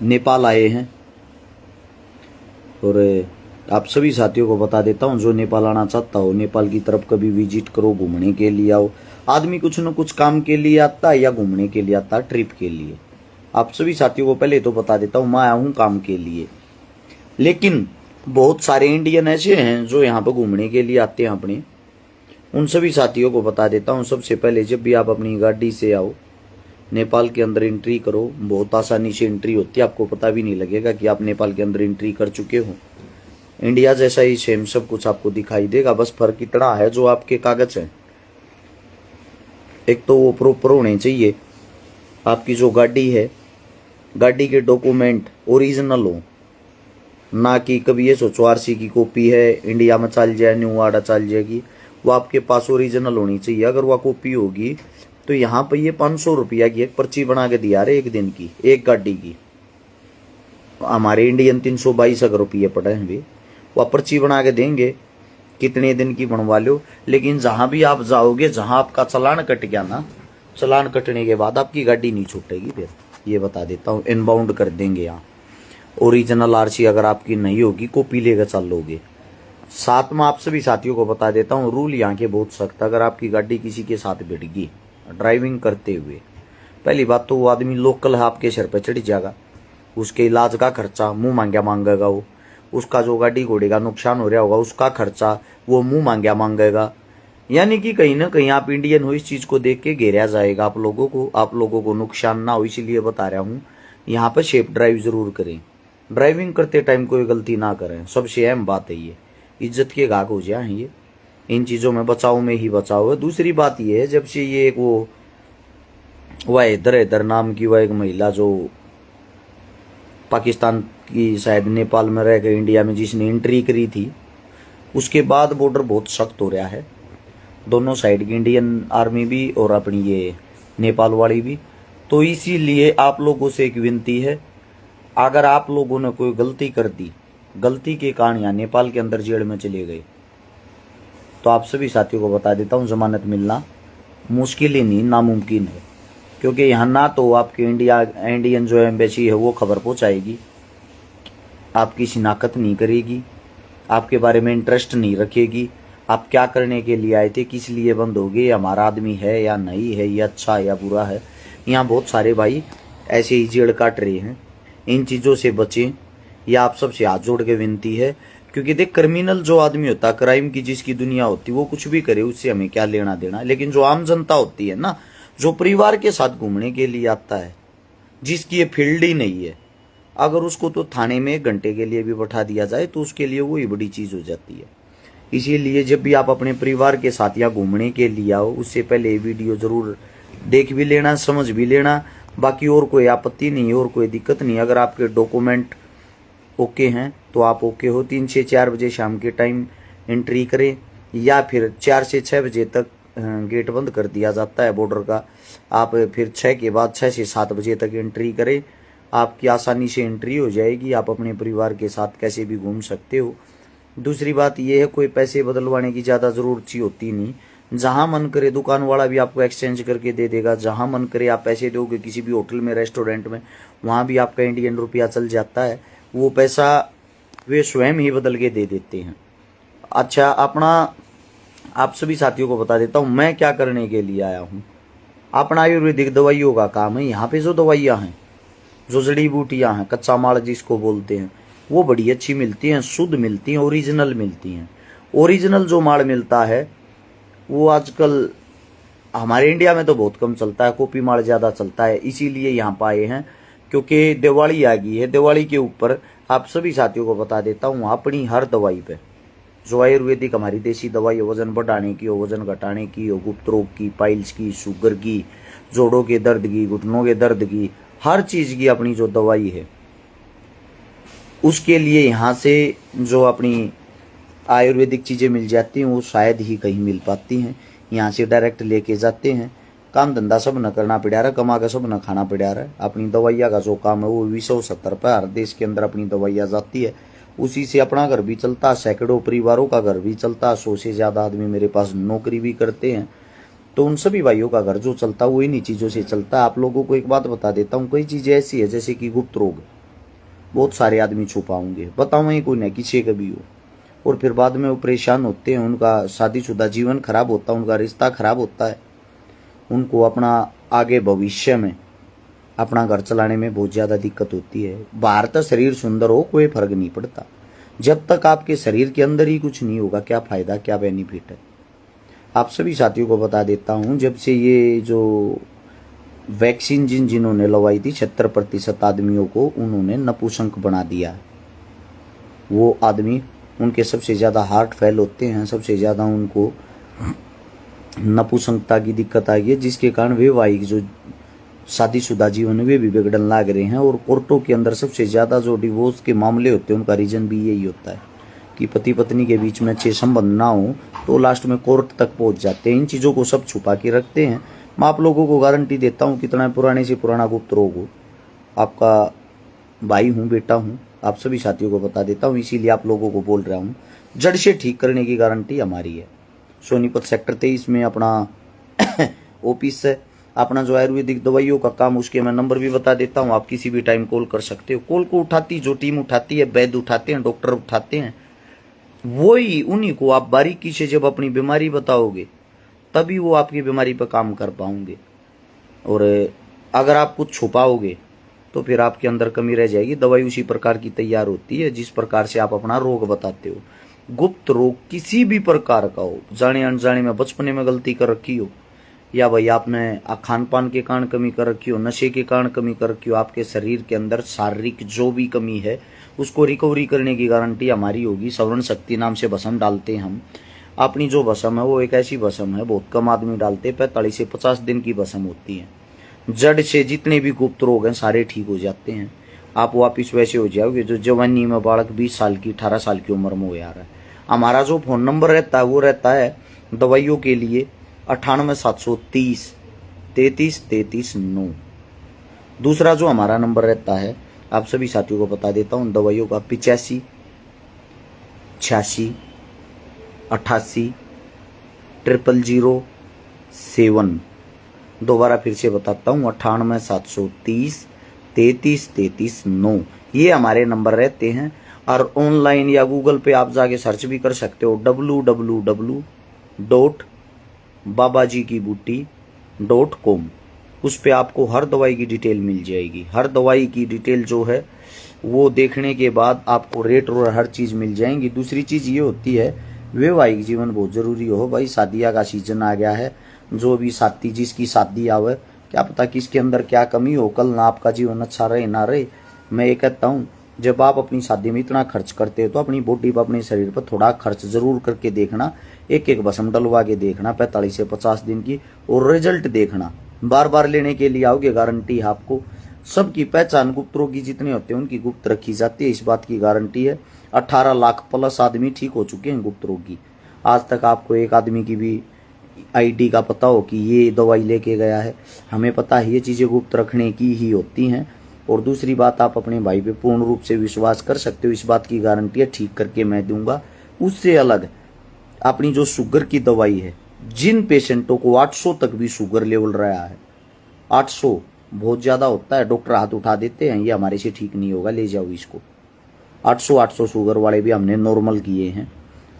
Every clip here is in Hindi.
नेपाल आए हैं। और आप सभी साथियों को बता देता हूँ, जो नेपाल आना चाहता हो, नेपाल की तरफ कभी विजिट करो, घूमने के लिए आओ। आदमी कुछ न कुछ काम के लिए आता है या घूमने के लिए आता है, ट्रिप के लिए। आप सभी साथियों को पहले तो बता देता हूँ, मैं आया हूँ काम के लिए, लेकिन बहुत सारे इंडियन ऐसे हैं जो यहाँ पर घूमने के लिए आते हैं अपने। उन सभी साथियों को बता देता हूँ, सबसे पहले जब भी आप अपनी गाड़ी से आओ, नेपाल के अंदर एंट्री करो। बहुत आसानी से एंट्री होती है, आपको पता भी नहीं लगेगा कि आप नेपाल के अंदर एंट्री कर चुके हो। इंडिया जैसा ही सेम सब कुछ आपको दिखाई देगा, बस फर्क इतना है जो आपके कागज हैं, एक तो वो प्रॉपर होने चाहिए। आपकी जो गाड़ी है, गाड़ी के डॉक्यूमेंट ओरिजिनल हो, ना कि कभी ये सोचो आरसी की कॉपी है, इंडिया में चल जाए, न्यू आडा चल जाएगी। वो आपके पास ओरिजिनल होनी चाहिए। अगर वह कॉपी होगी तो यहाँ पर ये 500 रुपया की एक पर्ची बना के दिया रहे एक दिन की, एक गाड़ी की। हमारे इंडियन 322 अगर रुपये पड़े हैं भी, वह पर्ची बना के देंगे, कितने दिन की बनवा लो। लेकिन जहां भी आप जाओगे, जहां आपका चालान कट गया ना, चालान कटने के बाद आपकी गाड़ी नहीं छूटेगी। फिर ये बता देता हूँ, इनबाउंड कर देंगे यहाँ। ओरिजिनल आरसी अगर आपकी नहीं होगी, कॉपी लेकर चलोगे। साथ में आप सभी साथियों को बता देता हूँ, रूल यहाँ के बहुत सख्त। अगर आपकी गाड़ी किसी के साथ भिड़ गई ड्राइविंग करते हुए, पहली बात तो वो आदमी लोकल है, आपके सिर पर चढ़ जाएगा। उसके इलाज का खर्चा मुंह मांगा मांगेगा वो। उसका जो गाड़ी घोड़े का नुकसान हो रहा होगा, उसका खर्चा वो मुंह मांगा मांगेगा। यानी कि कहीं ना कहीं आप इंडियन हो, इस चीज को देख के घेरा जाएगा आप लोगों को नुकसान ना हो। इसीलिए बता रहा हूँ, यहाँ पर सेफ ड्राइव जरूर करें। ड्राइविंग करते टाइम कोई गलती ना करें, सबसे अहम बात है ये। इज्जत के गाहक हो जाए ये, इन चीजों में बचाव में ही बचाव है। दूसरी बात ये है, जब से ये एक वो वह इधर नाम की वह एक महिला जो पाकिस्तान की शायद नेपाल में रह गए इंडिया में, जिसने एंट्री करी थी, उसके बाद बॉर्डर बहुत सख्त हो रहा है। दोनों साइड की, इंडियन आर्मी भी और अपनी ये नेपाल वाली भी। तो इसीलिए आप लोगों से एक विनती है, अगर आप लोगों ने कोई गलती कर दी, गलती के कारण यहाँ नेपाल के अंदर जेल में चले गए, तो आप सभी साथियों को बता देता हूँ, जमानत मिलना मुश्किल ही नहीं, नामुमकिन है। क्योंकि यहाँ ना तो आपके इंडियन जो एम्बेसी है वो खबर पहुँचाएगी, आपकी शिनाख्त नहीं करेगी, आपके बारे में इंटरेस्ट नहीं रखेगी, आप क्या करने के लिए आए थे, किस लिए बंद हो गए, हमारा आदमी है या नहीं है, ये अच्छा या बुरा है। यहाँ बहुत सारे भाई ऐसे ही जेड़ काट रहे हैं। इन चीज़ों से बचें, यह आप सबसे हाथ जोड़ के विनती है। क्योंकि देख, क्रिमिनल जो आदमी होता है, क्राइम की जिसकी दुनिया होती है, वो कुछ भी करे, उससे हमें क्या लेना देना। लेकिन जो आम जनता होती है ना, जो परिवार के साथ घूमने के लिए आता है, जिसकी ये फील्ड ही नहीं है, अगर उसको तो थाने में 1 घंटे के लिए भी बैठा दिया जाए तो उसके लिए वही बड़ी चीज हो जाती है। इसीलिए जब भी आप अपने परिवार के साथ या घूमने के लिए आओ, उससे पहले ये वीडियो जरूर देख भी लेना, समझ भी लेना। बाकी और कोई आपत्ति नहीं, और कोई दिक्कत नहीं। अगर आपके डॉक्यूमेंट ओके हैं तो आप ओके हो। 3 से 4 बजे शाम के टाइम एंट्री करें, या फिर 4 से 6 बजे तक गेट बंद कर दिया जाता है बॉर्डर का। आप फिर 6 के बाद 6 से 7 बजे तक एंट्री करें, आपकी आसानी से एंट्री हो जाएगी। आप अपने परिवार के साथ कैसे भी घूम सकते हो। दूसरी बात यह है, कोई पैसे बदलवाने की ज़्यादा ज़रूरत ही होती नहीं। जहां मन करे दुकान वाला भी आपको एक्सचेंज करके दे देगा। जहां मन करे आप पैसे दोगे किसी भी होटल में, रेस्टोरेंट में, वहां भी आपका इंडियन रुपया चल जाता है। वो पैसा वे स्वयं ही बदल के दे देते हैं। अच्छा, अपना आप सभी साथियों को बता देता हूँ मैं क्या करने के लिए आया हूँ। अपना आयुर्वेदिक दवाइयों का काम है। यहाँ पे जो दवाइयाँ हैं, जो जड़ी बूटियाँ हैं, कच्चा माल जिसको बोलते हैं, वो बड़ी अच्छी मिलती हैं, शुद्ध मिलती हैं, ओरिजिनल मिलती हैं। ओरिजिनल जो माल मिलता है वो आजकल हमारे इंडिया में तो बहुत कम चलता है, कॉपी माल ज़्यादा चलता है। इसीलिए यहाँ पर आए हैं, क्योंकि दिवाली आ गई है। दिवाली के ऊपर आप सभी साथियों को बता देता हूँ, अपनी हर दवाई पे, जो आयुर्वेदिक हमारी देसी दवाई हो, वजन बढ़ाने की हो, वजन घटाने की हो, गुप्त रोग की, पाइल्स की, शुगर की, जोड़ों के दर्द की, घुटनों के दर्द की, हर चीज़ की अपनी जो दवाई है, उसके लिए यहाँ से जो अपनी आयुर्वेदिक चीज़ें मिल जाती हैं वो शायद ही कहीं मिल पाती हैं। यहाँ से डायरेक्ट लेके जाते हैं। काम धंधा सब न करना पड़ा रहा, कमा के सब न खाना पड़ा रहा। अपनी दवाइयाँ का जो काम है वो 270 रुपये हर देश के अंदर अपनी दवाइयाँ जाती है। उसी से अपना घर भी चलता, सैकड़ों परिवारों का घर भी चलता। 100 से ज़्यादा आदमी मेरे पास नौकरी भी करते हैं। तो उन सभी भाइयों का घर जो चलता है वो इन्हीं चीज़ों से चलता है। आप लोगों को एक बात बता देता हूँ, कई चीज़ें ऐसी है जैसे कि गुप्त रोग, बहुत सारे आदमी छुपाओगे, बताऊँ कोई ना किसी का भी हो, और फिर बाद में वो परेशान होते हैं, उनका शादीशुदा जीवन खराब होता है, उनका रिश्ता खराब होता है, उनको अपना आगे भविष्य में अपना घर चलाने में बहुत ज़्यादा दिक्कत होती है। बाहर तो शरीर सुंदर हो कोई फर्क नहीं पड़ता, जब तक आपके शरीर के अंदर ही कुछ नहीं होगा क्या फायदा, क्या बेनिफिट है। आप सभी साथियों को बता देता हूँ, जब से ये जो वैक्सीन जिन्होंने लगवाई थी 76% आदमियों को उन्होंने नपुंसक बना दिया। वो आदमी उनके सबसे ज़्यादा हार्ट फेल होते हैं, सबसे ज़्यादा उनको नपुंसकता की दिक्कत आ गई है, जिसके कारण वैवाहिक जो शादीशुदा जीवन वे भी बिगड़न लाग रहे हैं। और कोर्टों के अंदर सबसे ज़्यादा जो डिवोर्स के मामले होते हैं उनका रीजन भी यही होता है कि पति पत्नी के बीच में अच्छे संबंध ना हो तो लास्ट में कोर्ट तक पहुंच जाते हैं। इन चीज़ों को सब छुपा के रखते हैं। मैं आप लोगों को गारंटी देता हूँ, कितना पुराने से पुराना गुप्त रोग हो, आपका भाई हूँ, बेटा हूँ, आप सभी साथियों को बता देता हूँ, इसीलिए आप लोगों को बोल रहा हूँ, जड़ से ठीक करने की गारंटी हमारी है। सोनीपत सेक्टर 23 में अपना ऑफिस है। अपना जो आयुर्वेदिक दवाइयों का काम, उसके मैं नंबर भी बता देता हूँ, आप किसी भी टाइम कॉल कर सकते हो। कॉल को उठाती जो टीम उठाती है, वैद्य उठाते हैं, डॉक्टर उठाते हैं, वही उन्हीं को आप बारीकी से जब अपनी बीमारी बताओगे तभी वो आपकी बीमारी पर काम कर पाओगे। और अगर आप कुछ छुपाओगे तो फिर आपके अंदर कमी रह जाएगी। दवाई उसी प्रकार की तैयार होती है जिस प्रकार से आप अपना रोग बताते हो। गुप्त रोग किसी भी प्रकार का हो, जाने अनजाने में बचपने में गलती कर रखी हो, या भाई आपने खान पान के कारण कमी कर रखी हो, नशे के कारण कमी कर रखी हो, आपके शरीर के अंदर शारीरिक जो भी कमी है उसको रिकवरी करने की गारंटी हमारी होगी। सवर्ण शक्ति नाम से भस्म डालते हैं हम। अपनी जो भस्म है वो एक ऐसी भस्म है, बहुत कम आदमी डालते, 45 से 50 दिन की भस्म होती है। जड़ से जितने भी गुप्त रोग हैं सारे ठीक हो जाते हैं। आप वापिस वैसे हो जाओगे जो जवानी में बालक 20 साल की 18 साल की उम्र में हो जा रहा है। हमारा जो फोन नंबर रहता है वो रहता है दवाइयों के लिए 98 730 33 33 9। दूसरा जो हमारा नंबर रहता है, आप सभी साथियों को बता देता हूँ, दवाइयों का 85 86 88 000 7। दोबारा फिर से बताता हूँ, 98 730 33 33 9। ये हमारे नंबर रहते हैं। और ऑनलाइन या गूगल पे आप जाके सर्च भी कर सकते हो, www.babajikibooty.com। उस पे आपको हर दवाई की डिटेल मिल जाएगी। हर दवाई की डिटेल जो है वो देखने के बाद आपको रेट और हर चीज़ मिल जाएंगी। दूसरी चीज़ ये होती है, वैवाहिक जीवन बहुत ज़रूरी हो भाई। शादियाँ का सीजन आ गया है, जो भी साथी जिसकी शादी आवे, क्या पता किसके अंदर क्या कमी हो, कल ना आपका जीवन अच्छा रहे ना रहे। मैं ये कहता हूँ, जब आप अपनी शादी में इतना खर्च करते हो तो अपनी बॉडी पर, अपने शरीर पर थोड़ा खर्च जरूर करके देखना। एक एक भस्म डलवा के देखना 45 से 50 दिन की, और रिजल्ट देखना। बार बार लेने के लिए आओगे, गारंटी है आपको। सबकी पहचान गुप्त रोगी जितने होते हैं उनकी गुप्त रखी जाती है, इस बात की गारंटी है। 18 लाख प्लस आदमी ठीक हो चुके हैं गुप्त रोगी। आज तक आपको एक आदमी की भी आईडी का पता हो कि ये दवाई लेके गया है? हमें पता है ये चीज़ें गुप्त रखने की ही होती हैं। और दूसरी बात, आप अपने भाई पे पूर्ण रूप से विश्वास कर सकते हो, इस बात की गारंटी है, ठीक करके मैं दूंगा। उससे अलग अपनी जो शुगर की दवाई है, जिन पेशेंटों को 800 तक भी शुगर लेवल रहा है, 800 बहुत ज़्यादा होता है, डॉक्टर हाथ उठा देते हैं, ये हमारे से ठीक नहीं होगा, ले जाओ इसको। 800 शुगर वाले भी हमने नॉर्मल किए हैं।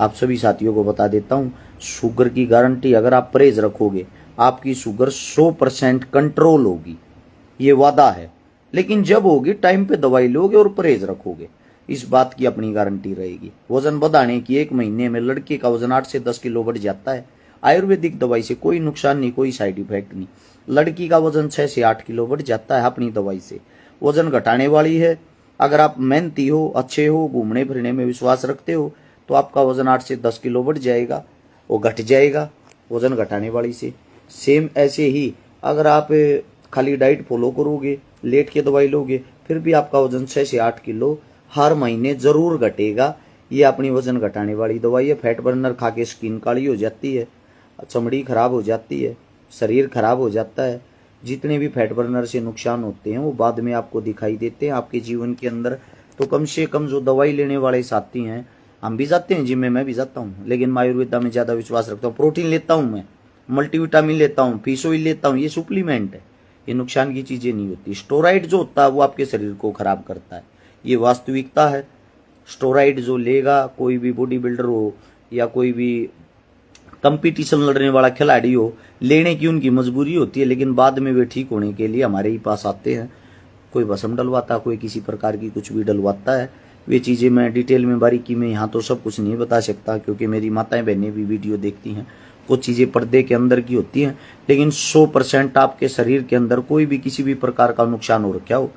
आप सभी साथियों को बता देता हूँ, शुगर की गारंटी, अगर आप परहेज रखोगे आपकी शुगर 100% कंट्रोल होगी, ये वादा है। लेकिन जब होगी टाइम पे दवाई लोगे और परहेज रखोगे, इस बात की अपनी गारंटी रहेगी। वजन बढ़ाने की 1 महीने में लड़के का वजन 8 से 10 किलो बढ़ जाता है। आयुर्वेदिक दवाई से कोई नुकसान नहीं, कोई साइड इफेक्ट नहीं। लड़की का वजन 6 से 8 किलो बढ़ जाता है अपनी दवाई से। वजन घटाने वाली है। अगर आप मेहनती हो, अच्छे हो, घूमने फिरने में विश्वास रखते हो, तो आपका वजन 8 से 10 किलो बढ़ जाएगा, वो घट जाएगा वजन घटाने वाली से। सेम ऐसे ही अगर आप खाली डाइट फॉलो करोगे, लेट के दवाई लोगे, फिर भी आपका वजन 6 से 8 किलो हर महीने जरूर घटेगा। ये अपनी वजन घटाने वाली दवाई है। फैट बर्नर खा के स्किन काली हो जाती है, चमड़ी खराब हो जाती है, शरीर खराब हो जाता है। जितने भी फैट बर्नर से नुकसान होते हैं वो बाद में आपको दिखाई देते हैं आपके जीवन के अंदर। तो कम से कम जो दवाई लेने वाले साथी हैं, हम भी जाते हैं जिम में, मैं भी जाता हूँ, लेकिन मैं आयुर्वेदा में ज़्यादा विश्वास रखता हूँ। प्रोटीन लेता हूँ, मैं मल्टीविटामिन लेता हूँ, फिश ऑयल लेता हूँ, ये सुप्लीमेंट है, ये नुकसान की चीज़ें नहीं होती। स्टेरॉइड जो होता है वो आपके शरीर को खराब करता है, ये वास्तविकता है। स्टेरॉइड जो लेगा कोई भी बॉडी बिल्डर हो या कोई भी कंपटीशन लड़ने वाला खिलाड़ी हो, लेने की उनकी मजबूरी होती है, लेकिन बाद में वे ठीक होने के लिए हमारे ही पास आते हैं। कोई भस्म डलवाता, कोई किसी प्रकार की कुछ भी डलवाता है। वे चीज़ें मैं डिटेल में बारीकी में यहाँ तो सब कुछ नहीं बता सकता, क्योंकि मेरी माताएं बहनें भी वीडियो देखती हैं। कुछ चीज़ें पर्दे के अंदर की होती हैं, लेकिन 100% आपके शरीर के अंदर कोई भी किसी भी प्रकार का नुकसान हो रखा हो,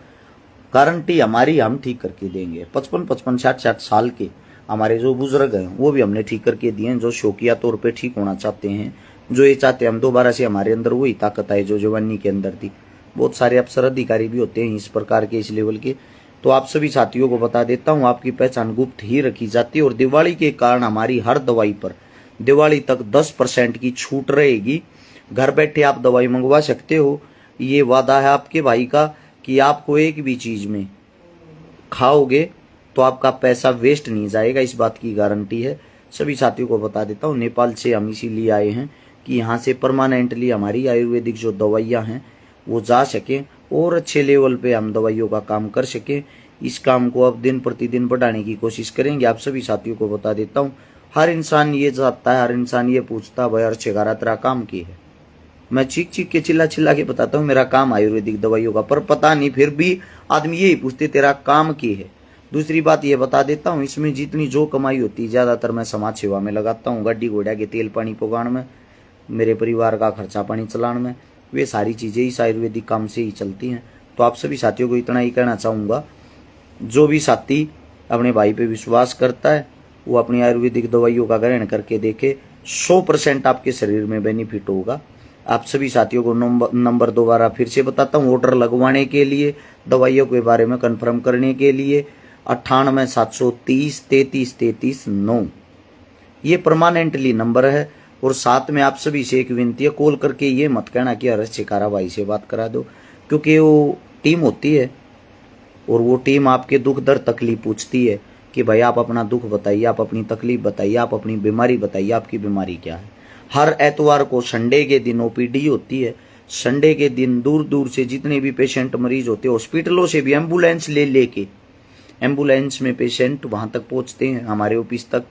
गारंटी हमारी, हम ठीक करके देंगे। 55-55, 60-60 साल के हमारे जो बुजुर्ग हैं वो भी हमने ठीक करके दिए हैं, जो शौकिया तौर पे ठीक होना चाहते हैं, जो ये चाहते हैं हम दोबारा से हमारे अंदर वही ताकत आए जो जवानी के अंदर थी। बहुत सारे अफसर अधिकारी भी होते हैं इस प्रकार के, इस लेवल के। तो आप सभी साथियों को बता देता हूँ, आपकी पहचान गुप्त ही रखी जाती है। और दिवाली के कारण हमारी हर दवाई पर दिवाली तक 10% की छूट रहेगी। घर बैठे आप दवाई मंगवा सकते हो। ये वादा है आपके भाई का कि आपको एक भी चीज में खाओगे तो आपका पैसा वेस्ट नहीं जाएगा, इस बात की गारंटी है। सभी साथियों को बता देता हूँ, नेपाल से हम इसीलिए आए हैं कि यहाँ से परमानेंटली हमारी आयुर्वेदिक जो दवाइयाँ हैं वो जा सके और अच्छे लेवल पे हम दवाइयों का काम कर सके। इस काम को अब दिन प्रतिदिन बढ़ाने की कोशिश करेंगे। आप सभी साथियों को बता देता हूँ, हर इंसान ये चाहता है, हर इंसान ये पूछता है, भाई अर्चगारा तेरा काम की है। मैं चीख चीख के चिल्ला चिल्ला के बताता हूँ मेरा काम आयुर्वेदिक दवाइयों का, पर पता नहीं फिर भी आदमी यही पूछते तेरा काम की है। दूसरी बात ये बता देता हूँ, इसमें जितनी जो कमाई होती है ज्यादातर मैं समाज सेवा में लगाता हूँ। गाड़ी घोड़ा के तेल पानी पकाने में, मेरे परिवार का खर्चा पानी चलाने में, वे सारी चीजें इस आयुर्वेदिक काम से ही चलती हैं। तो आप सभी साथियों को इतना ही कहना चाहूंगा, जो भी साथी अपने भाई पे विश्वास करता है वो अपनी आयुर्वेदिक दवाइयों का ग्रहण करके देखे, 100% आपके शरीर में बेनिफिट होगा। आप सभी साथियों को नंबर दोबारा फिर से बताता हूँ, ऑर्डर लगवाने के लिए, दवाइयों के बारे में कंफर्म करने के लिए 98-730-33-33-9 ये परमानेंटली नंबर है। और साथ में आप सभी से एक विनती है, कॉल करके ये मत कहना कि अरे शिकारा भाई से बात करा दो, क्योंकि वो टीम होती है और वो टीम आपके दुख दर्द तकलीफ पूछती है कि भाई आप अपना दुख बताइए, आप अपनी तकलीफ बताइए, आप अपनी बीमारी बताइए, आपकी बीमारी क्या है। हर एतवार को संडे के दिन ओपीडी होती है। संडे के दिन दूर दूर से जितने भी पेशेंट मरीज होते हैं, हॉस्पिटलों से भी एम्बुलेंस लेके एम्बुलेंस में पेशेंट वहां तक पहुंचते हैं, हमारे ऑफिस तक,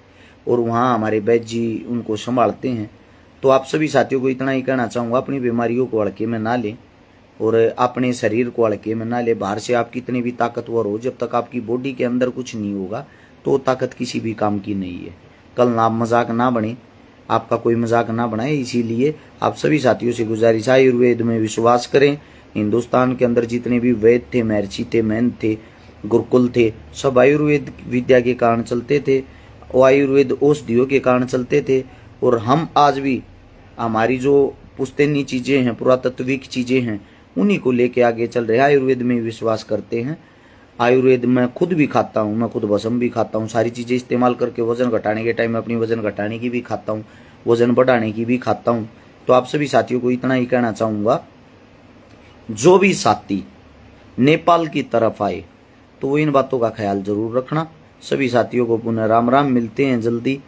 और वहां हमारे वैद्य जी उनको संभालते हैं। तो आप सभी साथियों को इतना ही कहना चाहूँगा, अपनी बीमारियों को हल्के में ना लें और अपने शरीर को हल्के में ना ले। बाहर से आप कितने भी ताकतवर हो, जब तक आपकी बॉडी के अंदर कुछ नहीं होगा तो ताकत किसी भी काम की नहीं है। कल ना मजाक ना बने, आपका कोई मजाक ना बनाए। इसीलिए आप सभी साथियों से गुजारिश, आयुर्वेद में विश्वास करें। हिंदुस्तान के अंदर जितने भी वैद्य थे, महर्षि थे, मैन थे, गुरुकुल थे, सब आयुर्वेद विद्या के कारण चलते थे, और आयुर्वेद औषधियों के कारण चलते थे। और हम आज भी हमारी जो पुश्तैनी चीजें हैं, पुरातत्विक चीजें हैं, उन्हीं को लेके आगे चल रहे हैं। आयुर्वेद में विश्वास करते हैं। आयुर्वेद मैं खुद भी खाता हूँ, मैं खुद भस्म भी खाता हूँ, सारी चीजें इस्तेमाल करके वजन घटाने के टाइम अपनी वजन घटाने की भी खाता हूँ, वजन बढ़ाने की भी खाता हूँ। तो आप सभी साथियों को इतना ही कहना चाहूंगा, जो भी साथी नेपाल की तरफ आए तो वो इन बातों का ख्याल जरूर रखना। सभी साथियों को पुनः राम राम। मिलते हैं जल्दी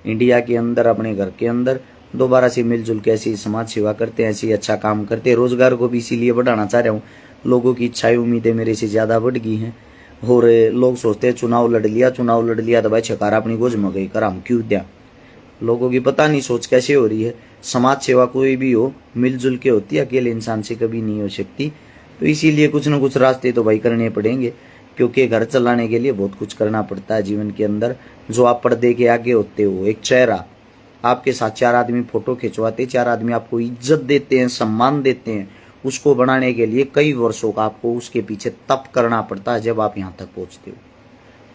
इंडिया के अंदर, अपने घर के अंदर दोबारा से मिलजुल के ऐसी समाज सेवा करते हैं, ऐसी अच्छा काम करते हैं। रोजगार को भी इसीलिए बढ़ाना चाह रहा हूँ। लोगों की इच्छाएं उम्मीदें मेरे से ज्यादा बढ़ गई हैं और लोग सोचते हैं चुनाव लड़ लिया तो भाई छकारा अपनी गोज में गई कर हम क्यों दिया। लोगों की पता नहीं सोच कैसे हो रही है। समाज सेवा कोई भी हो मिलजुल के होती है, अकेले इंसान से कभी नहीं हो सकती। तो इसीलिए कुछ न कुछ रास्ते तो भाई करने पड़ेंगे, क्योंकि घर चलाने के लिए बहुत कुछ करना पड़ता है जीवन के अंदर। जो आप पर्दे के आगे होते हो, एक चेहरा, आपके साथ 4 आदमी फोटो खिंचवाते, 4 आदमी आपको इज्जत देते हैं, सम्मान देते हैं, उसको बनाने के लिए कई वर्षों का आपको उसके पीछे तप करना पड़ता है जब आप यहाँ तक पहुँचते हो।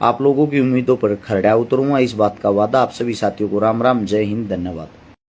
आप लोगों की उम्मीदों पर खरा उतरूंगा, इस बात का वादा। आप सभी साथियों को राम राम, जय हिंद, धन्यवाद।